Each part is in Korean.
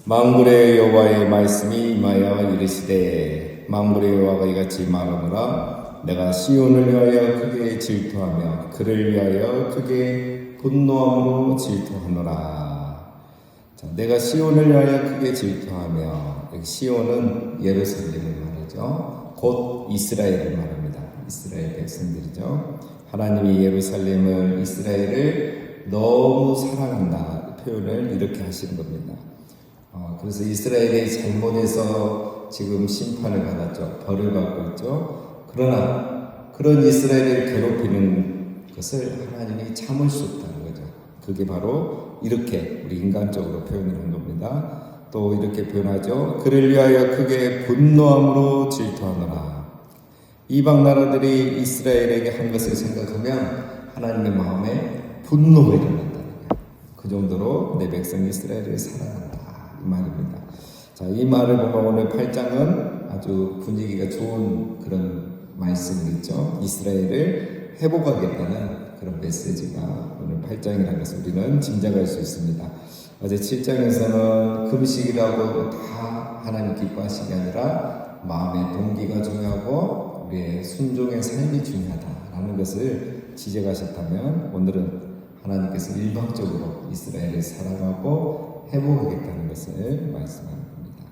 만군의 여호와의 말씀이 임하여 이르시되 만군의 여호와가 이같이 말하노라. 내가 시온을 위하여 크게 질투하며 그를 위하여 크게 분노함으로 질투하노라. 자, 내가 시온을 위하여 크게 질투하며, 시온은 예루살렘을 말하죠. 곧 이스라엘을 말합니다. 이스라엘 백성들이죠. 하나님이 예루살렘을, 이스라엘을 너무 사랑한다 표현을 이렇게 하시는 겁니다. 그래서 이스라엘이 잘못해서 지금 심판을 받았죠. 벌을 받고 있죠. 그러나 그런 이스라엘을 괴롭히는 것을 하나님이 참을 수 없다는 거죠. 그게 바로 이렇게 우리 인간적으로 표현을 한 겁니다. 또 이렇게 표현하죠. 그를 위하여 크게 분노함으로 질투하노라. 이방 나라들이 이스라엘에게 한 것을 생각하면 하나님의 마음에 분노가 일어난다는 거예요. 그 정도로 내 백성 이스라엘을 사랑한다 이 말입니다. 자, 이 말을 보면 오늘 8장은 아주 분위기가 좋은 그런 말씀이죠. 이스라엘을 회복하겠다는 그런 메시지가 오늘 8장이라는 것을 우리는 짐작할 수 있습니다. 어제 7장에서는 금식이라고 다 하나님 기뻐하시는 게 아니라 마음의 동기가 중요하고 우리의 순종의 삶이 중요하다라는 것을 지적하셨다면, 오늘은 하나님께서 일방적으로 이스라엘을 사랑하고 회복하겠다는 것을 말씀하는 겁니다.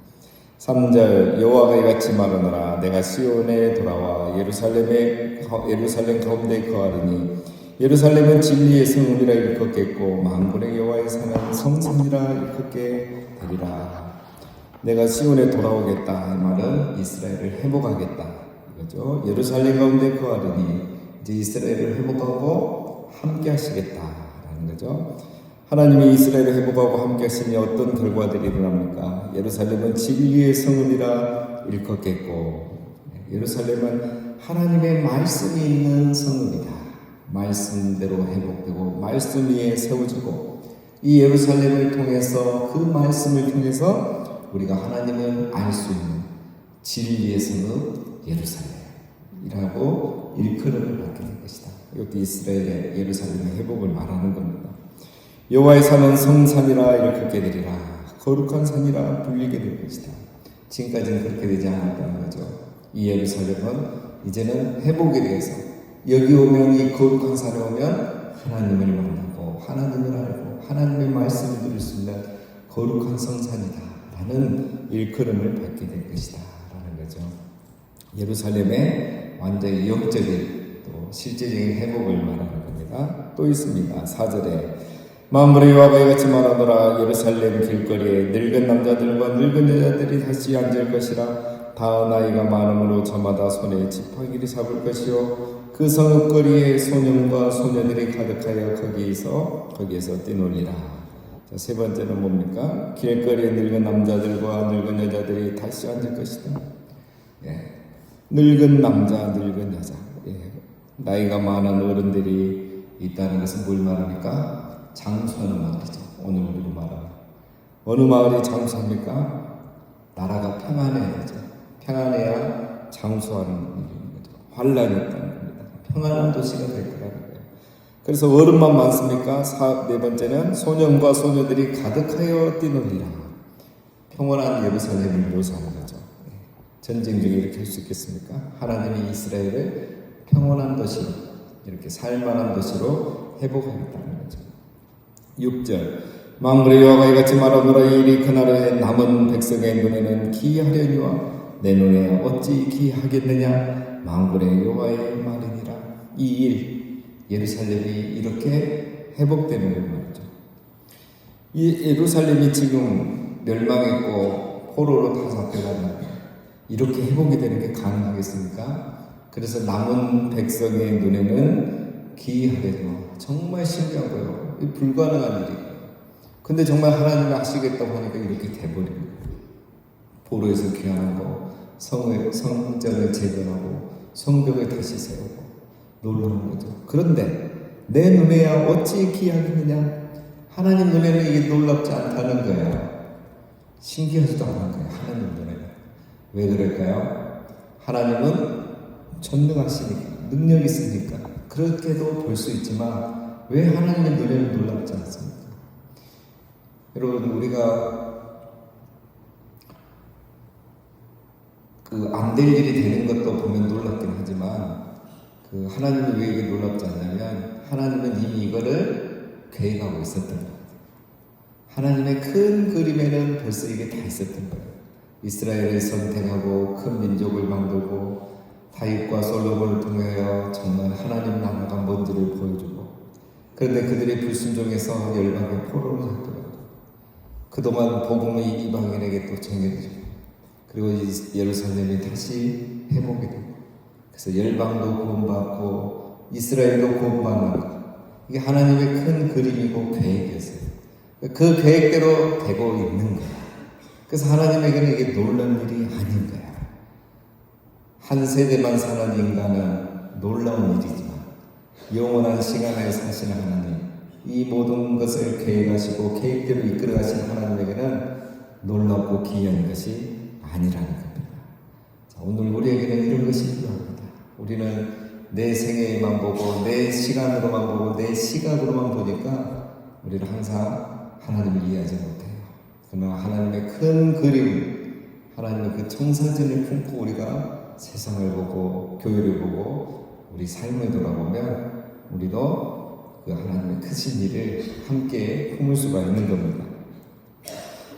3절 여호와가 이같이 말하노라. 내가 시온에 돌아와 예루살렘 가운데 거하리니 예루살렘은 진리의 성읍이라 일컫겠고 만군의 여호와의 산은 성산이라 일컫게 되리라. 내가 시온에 돌아오겠다 이 말은 이스라엘을 회복하겠다 이거죠. 예루살렘 가운데 거하리니 이제 이스라엘을 회복하고 함께 하시겠다라는 거죠. 하나님이 이스라엘을 회복하고 함께 하시니 어떤 결과들이 일어납니까? 예루살렘은 진리의 성읍이라 일컫겠고, 예루살렘은 하나님의 말씀이 있는 성읍이다. 말씀대로 회복되고 말씀 위에 세워지고, 이 예루살렘을 통해서, 그 말씀을 통해서 우리가 하나님을 알 수 있는 진리의 성읍 예루살렘이라고 일컬음을 받게 된 것이다. 이것도 이스라엘의 예루살렘의 회복을 말하는 겁니다. 여호와의 산은 성산이라 일컫게 되리라. 거룩한 산이라 불리게 될 것이다. 지금까지는 그렇게 되지 않았다는 거죠. 이 예루살렘은 이제는 회복에 대해서, 여기 오면, 이 거룩한 산에 오면 하나님을 만나고 하나님을 알고 하나님의 말씀을 들을 수 있는 거룩한 성산이다 라는 일컬음을 받게 될 것이다 라는 거죠. 예루살렘의 완전히 영적인 또 실제적인 회복을 말하는 겁니다. 또 있습니다. 4절에 만군의 여호와가 이같이 말하노라. 예루살렘 길거리에 늙은 남자들과 늙은 여자들이 다시 앉을 것이라. 다 나이가 많음으로 저마다 손에 지팡이를 잡을 것이요 그 성읍거리에 소년과 소녀들이 가득하여 거기에서 뛰놀리라. 자, 세 번째는 뭡니까? 길거리에 늙은 남자들과 늙은 여자들이 다시 앉을 것이다. 늙은 남자, 늙은 여자, 나이가 많은 어른들이 있다는 것은 뭘 말합니까? 장수하는 마을이죠. 오늘 우리로 말하면 어느 마을이 장수합니까? 나라가 평안해야 되죠. 평안해야 장수하는 일인 거죠. 환란이 없다는 겁니다. 평안한 도시가 될 거라는 거예요. 그래서 어른만 많습니까? 네 번째는 소년과 소녀들이 가득하여 뛰놀리라. 평안한 예루살렘을 묘사하는 거죠. 전쟁 중에 이렇게 할 수 있겠습니까? 하나님이 이스라엘을 평안한 도시, 이렇게 살만한 도시로 회복하겠다는 거죠. 6절 만군의 여호와가 이같이 말하노라. 이 일이 그날에 남은 백성의 눈에는 기이하려니와 내 눈에 어찌 기이하겠느냐. 만군의 여호와의 말이니라. 이 일, 예루살렘이 이렇게 회복되는 말이죠. 이 예루살렘이 지금 멸망했고 포로로 다 잡혀가는, 이렇게 회복이 되는 게 가능하겠습니까? 그래서 남은 백성의 눈에는 기이하려니와, 정말 신기하고요. 불가능한 일이에요. 근데 정말 하나님이 하시겠다고 하니까 이렇게 돼버린 거예요. 포로에서 귀환하고 성전을 재건하고 성벽을 다시 세우고 놀라운 거죠. 그런데 내 눈에야 어찌 기이하겠느냐? 하나님 눈에는 이게 놀랍지 않다는 거예요. 신기하지도 않은 거예요. 하나님 눈에는. 왜 그럴까요? 하나님은 전능하시니까, 능력이 있으니까 그렇게도 볼 수 있지만 왜 하나님의 눈에는 놀랍지 않습니까? 여러분, 우리가 그 안 될 일이 되는 것도 보면 놀랍긴 하지만 그 하나님이 왜 이게 놀랍지 않냐면 하나님은 이미 이거를 계획하고 있었던 거예요. 하나님의 큰 그림에는 벌써 이게 다 있었던 거예요. 이스라엘을 선택하고 큰 민족을 만들고 다윗과 솔로몬을 통하여 정말 하나님 나라가 뭔지를 보여주고, 그런데 그들의 불순종에서 열방의 포로로 잡혀가고 그동안 복음이 이방인에게 또 전해지고, 그리고 예루살렘이 다시 회복이 되고, 그래서 열방도 구원받고 이스라엘도 구원받는 것, 이게 하나님의 큰 그림이고 계획이었어요. 그 계획대로 되고 있는 거예요. 그래서 하나님에게는 이게 놀라운 일이 아닌 거야. 한 세대만 사는 인간은 놀라운 일이지만 영원한 시간에 사시는 하나님, 이 모든 것을 계획하시고 계획대로 이끌어가시는 하나님에게는 놀랍고 기이한 것이 아니라는 겁니다. 자, 오늘 우리에게는 이런 것이 필요합니다. 우리는 내 생애만 보고 내 시간으로만 보고 내 시각으로만 보니까 우리는 항상 하나님을 이해하지 못해요. 그러나 하나님의 큰 그림, 하나님의 그 청사진을 품고 우리가 세상을 보고 교회를 보고 우리 삶을 돌아보면 우리도 그 하나님의 크신 일을 함께 품을 수가 있는 겁니다.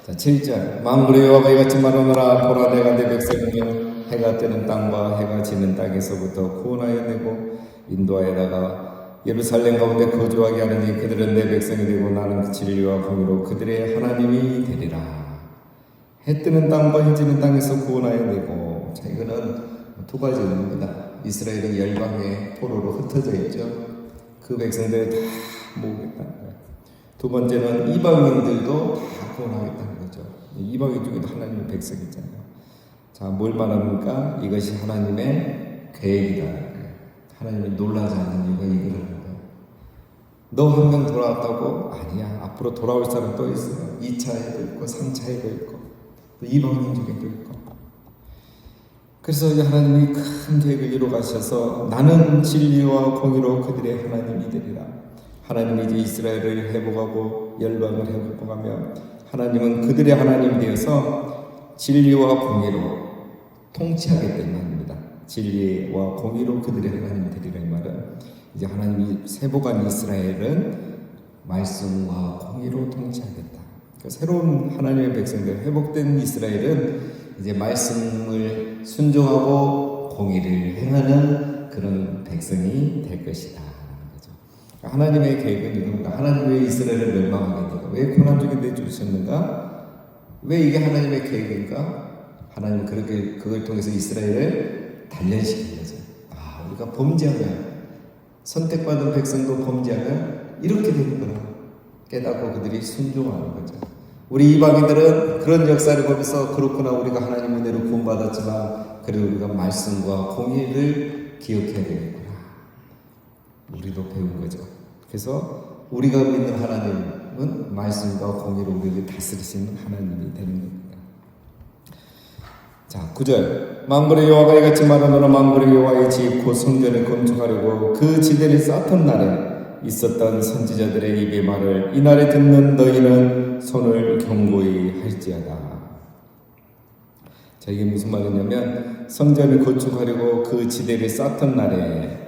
자, 7절 만군의 여호와가 이같이 말하노라. 보라, 내가 내 백성이며 해가 뜨는 땅과 해가 지는 땅에서부터 구원하여 내고 인도하여다가 예루살렘 가운데 거주하게 하느니 그들은 내 백성이 되고 나는 그 진리와 공의로 그들의 하나님이 되리라. 해 뜨는 땅과 해 지는 땅에서 구원하여 내고. 자, 이거는 두 가지 의미입니다. 이스라엘은 열방의 포로로 흩어져 있죠. 그 백성들을 다 모으겠다는 거예요. 두 번째는 이방인들도 다 구원하겠다는 거죠. 이방인 중에도 하나님의 백성이잖아요. 자, 뭘 말합니까? 이것이 하나님의 계획이다. 하나님이 놀라지 않는 이유가 이거라는 거예요. 너 한 명 돌아왔다고? 아니야. 앞으로 돌아올 사람 또 있어요. 2차에도 있고 3차에도 있고 또 이방인 중에도 있고. 그래서 하나님이 큰 계획을 이루가셔서 나는 진리와 공의로 그들의 하나님이 되리라. 하나님이 이제 이스라엘을 회복하고 열방을 회복하며 하나님은 그들의 하나님이 되어서 진리와 공의로 통치하겠다는 말입니다. 진리와 공의로 그들의 하나님이 되리라. 이 말은 이제 하나님이 회복한 이스라엘은 말씀과 공의로 통치하겠다. 그러니까 새로운 하나님의 백성들, 회복된 이스라엘은 이제 말씀을 순종하고 공의를 행하는 그런 백성이 될 것이다. 하나님의 계획은 이겁니다. 하나님 왜 이스라엘을 멸망하게 했는가? 왜 고난 중에 내주셨는가? 왜 이게 하나님의 계획인가? 하나님은 그렇게 그걸 통해서 이스라엘을 단련시킨 거죠. 아, 우리가 범죄하면, 선택받은 백성도 범죄하면 이렇게 되는 거라 깨닫고 그들이 순종하는 거죠. 우리 이방인들은 그런 역사를 보면서 그렇구나, 우리가 하나님 은혜로 구원받았지만 그래도 우리가 말씀과 공의를 기억해야 되겠구나. 우리도 배운 거죠. 그래서 우리가 믿는 하나님은 말씀과 공의로 우리를 다스리시는 하나님이 되는 겁니다. 자, 9절 만군의 여호와가 이같이 말하노라. 만군의 여호와의 집 곧 성전을 건축하려고 그 지대를 쌓던 날에 있었던 선지자들의 입의 말을 이날에 듣는 너희는 손을 경고히 할지어다. 자, 이게 무슨 말이냐면 성전을 건축하려고 그 지대를 쌓던 날에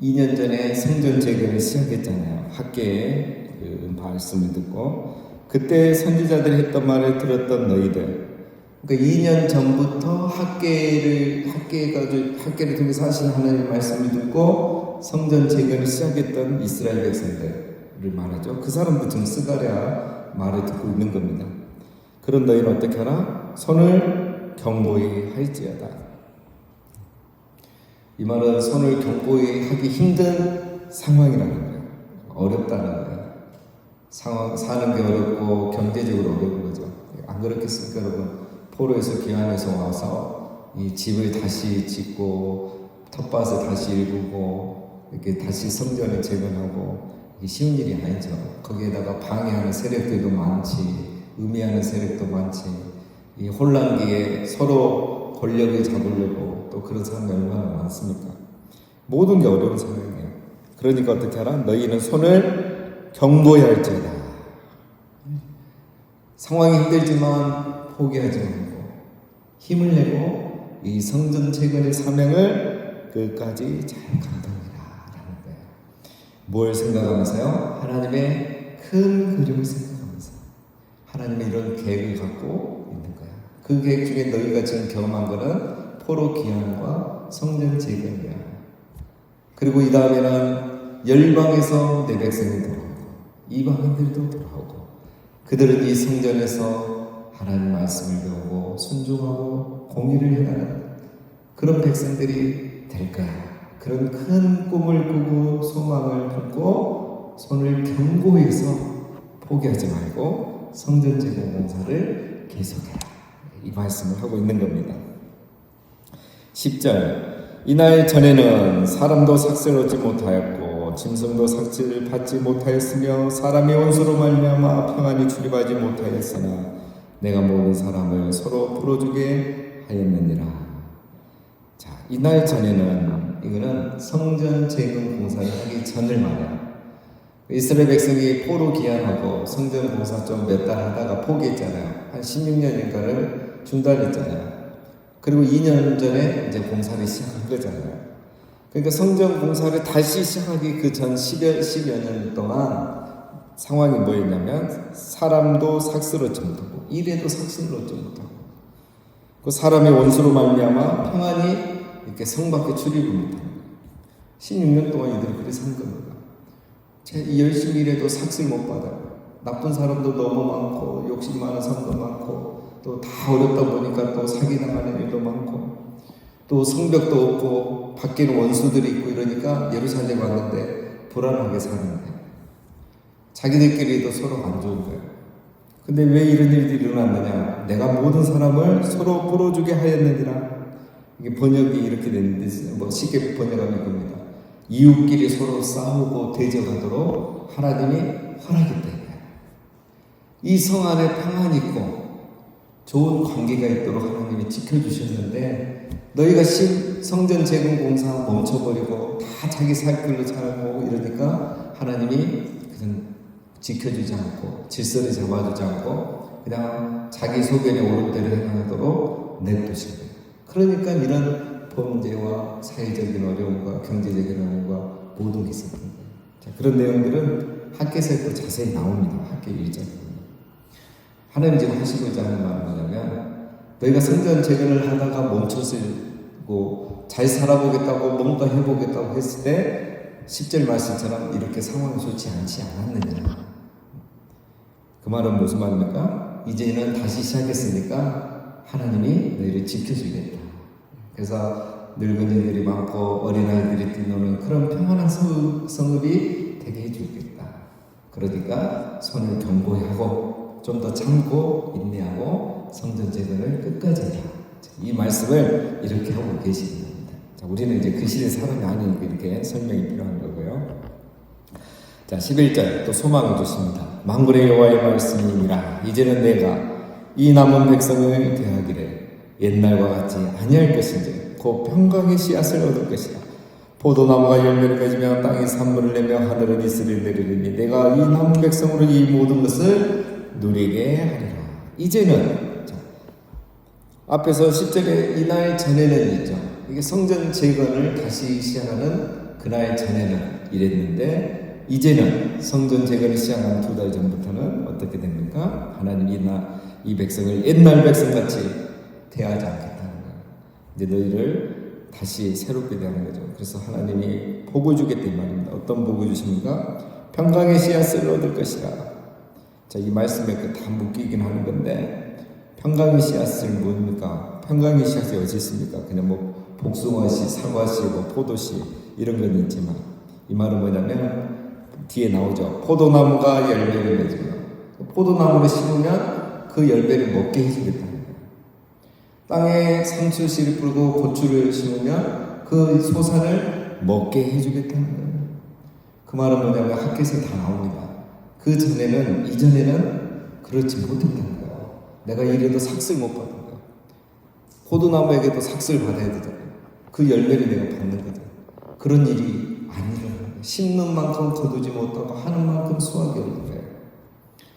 2년 전에 성전 재건을 시작했잖아요. 학계의 그 말씀을 듣고 그때 선지자들이 했던 말을 들었던 너희들, 그러니까 2년 전부터 학계를 통해서 하신 하나님의 말씀을 듣고 성전 재건을 시작했던 이스라엘 백성들을 말하죠. 그 사람도 지금 스가랴 말을 듣고 있는 겁니다. 그런 너희는 어떻게 하라? 손을 경고히 할지어다. 이 말은 손을 경고히 하기 힘든 상황이라는 거예요. 어렵다는 거예요. 사는 게 어렵고 경제적으로 어려운 거죠. 안 그렇겠습니까, 여러분? 포로에서 귀환해서 와서 이 집을 다시 짓고 텃밭을 다시 일구고 이렇게 다시 성전을 재건하고 이게 쉬운 일이 아니죠. 거기에다가 방해하는 세력들도 많지, 음해하는 세력도 많지, 이 혼란기에 서로 권력을 잡으려고 또 그런 사람이 얼마나 많습니까? 모든 게 어려운 상황이에요. 그러니까 어떻게 하라? 너희는 손을 경고히 할지어다. 상황이 힘들지만 포기하지 말고 힘을 내고 이 성전 재건의 사명을 끝까지 잘 감당해라라는 거예요. 뭘 생각하면서요? 하나님의 큰 그림을 생각하면서 하나님의 이런 계획을 갖고 있는 거야. 그 계획 중에 너희가 지금 경험한 거는 포로 귀환과 성전 재건이야. 그리고 이 다음에는 열방에서 내 백성이 돌아오고 이방인들도 돌아오고 그들은 이 성전에서 하나님 말씀을 배우고 순종하고 공의를 행하는 그런 백성들이 될 거야. 그런 큰 꿈을 꾸고 소망을 품고 손을 견고해서 포기하지 말고 성전 재건 공사를 계속해라. 이 말씀을 하고 있는 겁니다. 10절 이날 전에는 사람도 삭슬 얻지 못하였고 짐승도 삭슬을 받지 못하였으며 사람의 원수로 말미암아 평안히 출입하지 못하였으나 내가 모든 사람을 서로 풀어주게 하였느니라. 자, 이날 전에는 이거는 성전 재건 공사를 하기 전을 말해요. 이스라엘 백성이 포로 귀환하고 성전 공사 좀 몇 달 하다가 포기했잖아요. 한 16년인가를 중단했잖아요. 그리고 2년 전에 이제 공사를 시작한 거잖아요. 그러니까 성전 공사를 다시 시작하기 그 전 10여 년 동안 상황이 뭐였냐면 사람도 삭슬 얻지 못하고 일에도 삭슬 얻지 못하고 그 사람의 원수로 말미암아 평안히 이렇게 성 밖에 출입을 못하는 거예요. 16년 동안 이들이 그렇게 산 겁니다. 열심히 일해도 삭슬 못 받아요. 나쁜 사람도 너무 많고 욕심 많은 사람도 많고 또 다 어렵다 보니까 또 사기당하는 일도 많고 또 성벽도 없고 밖에는 원수들이 있고 이러니까 예루살렘 왔는데 불안하게 사는데 자기들끼리도 서로 안 좋은 거예요. 근데 왜 이런 일들이 일어났느냐? 내가 모든 사람을 서로 풀어주게 하였느니라. 이게 번역이 이렇게 됐는데 뭐 쉽게 번역하면 이겁니다. 이웃끼리 서로 싸우고 대적하도록 하나님이 허락했다. 이 성 안에 평안이 있고 좋은 관계가 있도록 하나님이 지켜주셨는데 너희가 성전 재건 공사 멈춰버리고 다 자기 살 길로 살고 이러니까 하나님이 그냥 지켜주지 않고 질서를 잡아주지 않고 그냥 자기 소견에 옳은 대로 행하도록 냅두신 거예요. 그러니까 이런 범죄와 사회적인 어려움과 경제적인 어려움과 모든 게 있었던 거예요. 자, 그런 내용들은 학계에서 또 자세히 나옵니다. 학계 1장에. 하나님 지금 하시고자 하는 말은 뭐냐면 너희가 성전 재건을 하다가 멈췄고 잘 살아보겠다고 뭔가 해보겠다고 했을 때 10절 말씀처럼 이렇게 상황이 좋지 않지 않았느냐. 그 말은 무슨 말입니까? 이제는 다시 시작했으니까 하나님이 너희를 지켜주겠다. 그래서 늙은이들이 많고 어린아이들이 뛰노는 그런 평안한 성읍이 되게 해주겠다. 그러니까 손을 견고히 하고 좀 더 참고 인내하고 성전 재건을 끝까지 해라. 이 말씀을 이렇게 하고 계시는 겁니다. 자, 우리는 이제 그 시대 사람이 아니니까 이렇게 설명이 필요한 거고요. 자, 11절 또 소망을 주십니다. 만군의 여호와의 말씀이니라. 이제는 내가 이 남은 백성을 대하기를 옛날과 같이 아니할 것인지 곧 평강의 씨앗을 얻을 것이라. 포도나무가 열매를 맺으며 땅이 산물을 내며 하늘은 이슬을 내리리니 내가 이 남은 백성으로 이 모든 것을 누리게 하리라. 이제는 자, 앞에서 10절에 이날 전에는 있죠. 이게 성전 재건을 다시 시작하는 그날 전에는 이랬는데 이제는 성전 재건을 시작한 2달 전부터는 어떻게 됩니까? 하나님이 이 백성을 옛날 백성같이 대하지 않겠다는 거예요. 이제 너희를 다시 새롭게 대하는 거죠. 그래서 하나님이 복을 주겠다 이 말입니다. 어떤 복을 주십니까? 평강의 씨앗을 얻을 것이라. 자, 이 말씀에 다 묶이긴 하는 건데 평강의 씨앗을 뭡니까? 평강의 씨앗이 어디 있습니까? 그냥 뭐 복숭아씨, 사과씨, 뭐 포도씨 이런 건 있지만 이 말은 뭐냐면 뒤에 나오죠. 포도나무가 열매를 맺으며 포도나무를 심으면 그 열매를 먹게 해주겠다는 거예요. 땅에 상추씨를 뿌리고 고추를 심으면 그 소산을 먹게 해주겠다는 거예요. 그 말은 뭐냐면 학교에서 다 나옵니다. 그 전에는 이전에는 그렇지 못했다는 거예요. 내가 이래도 삭슬 못 받은 거예요. 포도나무에게도 삭슬 받아야 되잖아요. 그 열매를 내가 받는 거죠. 그런 일이 안 일어나는 거예요. 심는 만큼 거두지 못하고 하는 만큼 수확이 없는 거예요.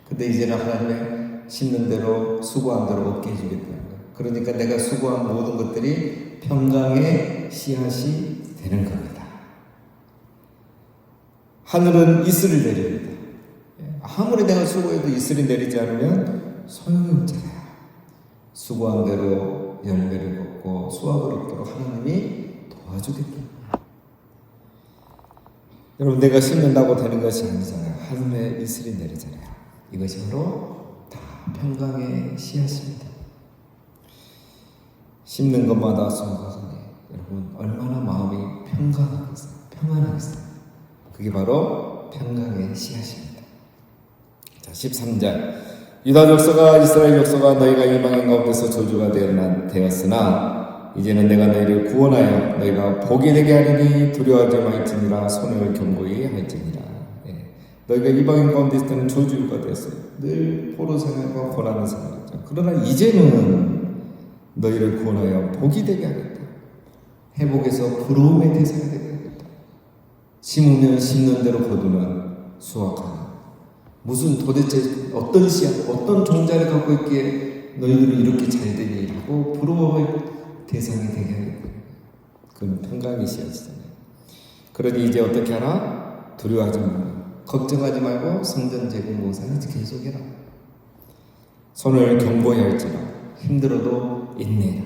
근데 이제는 하나님의 심는 대로 수고한 대로 얻게 해주겠다는 거예요. 그러니까 내가 수고한 모든 것들이 평강의 씨앗이 되는 겁니다. 하늘은 이슬을 내립니다. 아무리 내가 수고해도 이슬이 내리지 않으면 소용이 없잖아요. 수고한 대로 열매를 걷고 수확을 얻도록 하나님이 도와주겠다. 여러분, 내가 심는다고 되는 것이 아니잖아요. 하늘에 이슬이 내리잖아요. 이것이 바로 다 평강의 씨앗입니다. 심는 것마다 수확하니 여러분 얼마나 마음이 평강하겠어요. 평안하겠어요. 그게 바로 평강의 씨앗입니다. 자, 13절 유다 족속아 이스라엘 족속아 너희가 이방인 가운데서 저주가 되었으나 이제는 내가 너희를 구원하여 너희가 복이 되게 하리니 두려워하지 말지니라 손을 견고히 할지니라. 너희가 이방인 가운데 있을 때는 저주가 되었어요. 늘 포로 생활과 고난의 생활이죠. 그러나 이제는 너희를 구원하여 복이 되게 하겠다. 회복에서 부러움의 대상이 되게 하겠다. 심으면 심는 대로 거두는 수확하는. 무슨 도대체 어떤 씨앗, 어떤 종자를 갖고 있기에 너희들은 이렇게 잘 되니? 라고 부러워할 대상이 되게 하겠다. 그건 평강의 씨앗이잖아요. 그러니 이제 어떻게 하나? 두려워하지 말고 걱정하지 말고 성전 재건 공사는 계속해라. 손을 견고히 할지라 힘들어도 인내해라.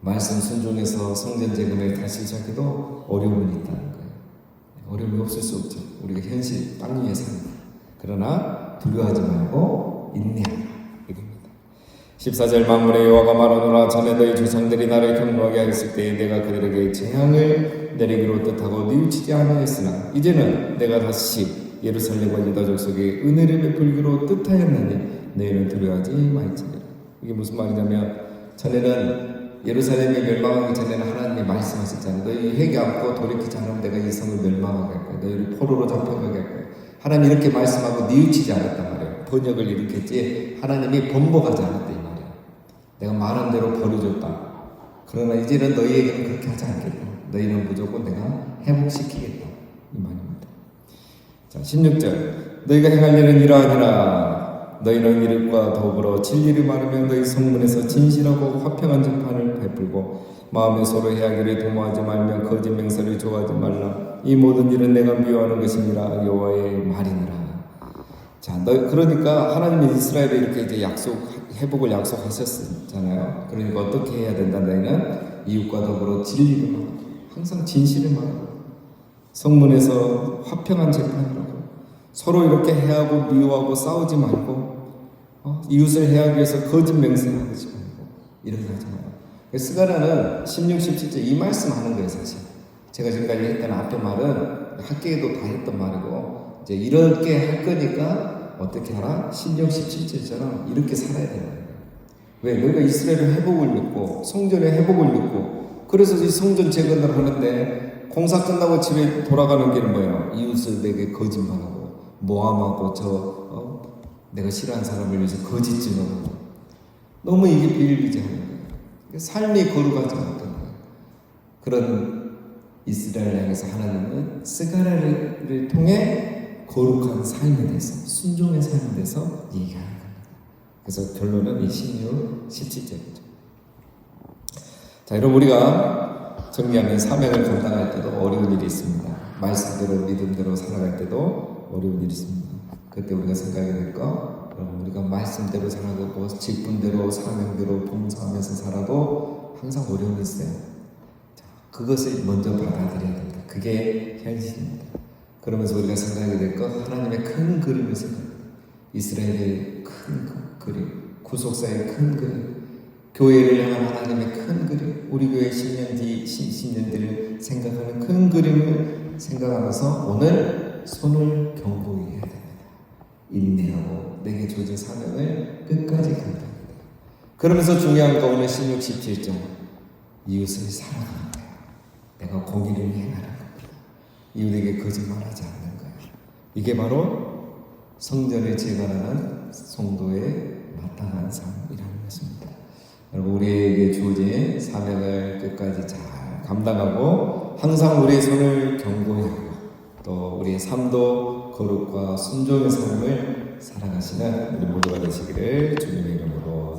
말씀 순종해서 성전 재건을 다시 시작해도 어려움이 있다는 거예요. 어려움이 없을 수 없죠. 우리가 현실 땅 위에 삽니다. 그러나 두려워하지 말고 인내하라. 이겁니다. 14절 만군의 여호와가 말하노라 전에 너희 조상들이 나를 경노하게 하였을 때에 내가 그들에게 재앙을 내리기로 뜻하고 뉘우치지 아니하였으나 이제는 내가 다시 예루살렘과 유다 족속에 은혜를 베풀기로 뜻하였나니 너희는 두려워하지 말지니라. 이게 무슨 말이냐면 전에는 예루살렘이 멸망하기 전에는 하나님이 말씀하셨잖아요. 너희 회개 않고 돌이키지 않으면 내가 이 성을 멸망하게 할 거야. 너희를 포로로 잡혀가게 할 거야. 하나님 이렇게 말씀하고 뉘우치지 않았단 말이에요. 번역을 이렇게 했지 하나님이 번복하지 않았다 이 말이에요. 내가 말한 대로 벌어줬다. 그러나 이제는 너희에게는 그렇게 하지 않겠다. 너희는 무조건 내가 회복시키겠다 이 말입니다. 자, 16절 너희가 행할 일은 이러하니라. 너희는 이릇과 더불어 진리를 말하며 너희 성문에서 진실하고 화평한 재판을 베풀고 마음에 서로 해하기를 도모하지 말며 거짓 맹세를 좋아하지 말라. 이 모든 일은 내가 미워하는 것이니라 여호와의 말이니라. 자, 그러니까 하나님이 이스라엘에 이렇게 이제 회복을 약속하셨잖아요. 그러니까 어떻게 해야 된다? 너희는 이웃과 더불어 진리를 말하고 항상 진실을 말하고 성문에서 화평한 재판을 하고 서로 이렇게 해하고 미워하고 싸우지 말고 이웃을 해하기 위해서 거짓 맹세하지 말고 이렇게 하지 말고. 스가랴는 16, 17절 이 말씀 하는 거예요. 사실 제가 지금까지 했던 앞에 말은 학계에도 다 했던 말이고 이제 이렇게 할 거니까 어떻게 하라? 16, 17절처럼 이렇게 살아야 되는 거예요. 왜? 너희가 이스라엘의 회복을 믿고 성전의 회복을 믿고 그래서 이 성전 재건을 하는데 공사 끝나고 집에 돌아가는 길은 뭐예요? 이웃을 내게 거짓말하고 모함하고 내가 싫어하는 사람을 위해서 거짓 증언하고 너무 이게 비일비재한 거예요. 삶이 거룩하지 못한 거예요. 그런 이스라엘 향해서 하나님은 스가랴를 통해 거룩한 삶에 대해서 순종의 삶에 대해서 얘기하는 겁니다. 그래서 결론은 이 16, 17절이죠. 자, 여러분 우리가 정리하면 사명을 감당할 때도 어려운 일이 있습니다. 말씀대로 믿음대로 살아갈 때도 어려운 일이 있습니다. 그때 우리가 생각해야 될 거, 우리가 말씀대로 살아가고 직분대로 사명대로 봉사하면서 살아도 항상 어려움이 있어요. 자, 그것을 먼저 받아들여야 된다. 그게 현실입니다. 그러면서 우리가 생각해야 될 거, 하나님의 큰 그림을 생각합니다. 이스라엘의 큰 그림, 구속사의 큰 그림, 교회를 향한 하나님의 큰 그림, 우리 교회 10년 뒤 10년 뒤를 생각하는 큰 그림을 생각하면서 오늘 손을 견고히 해야 됩니다. 인내하고 내게 주어진 사명을 끝까지 감당합니다. 그러면서 중요한 거 오늘 16, 17절 이웃을 사랑하는 거예요. 내가 공의를 행하는 겁니다. 이웃에게 거짓말하지 않는 거예요. 이게 바로 성전을 재건하는 성도의 마땅한 삶이라는 것입니다. 여러분 우리에게 주어진 사명을 끝까지 잘 감당하고 항상 우리의 손을 견고히 하고 또 우리의 삶도 거룩과 순종의 삶을 살아가시는 우리 모두가 되시기를 주님의 이름으로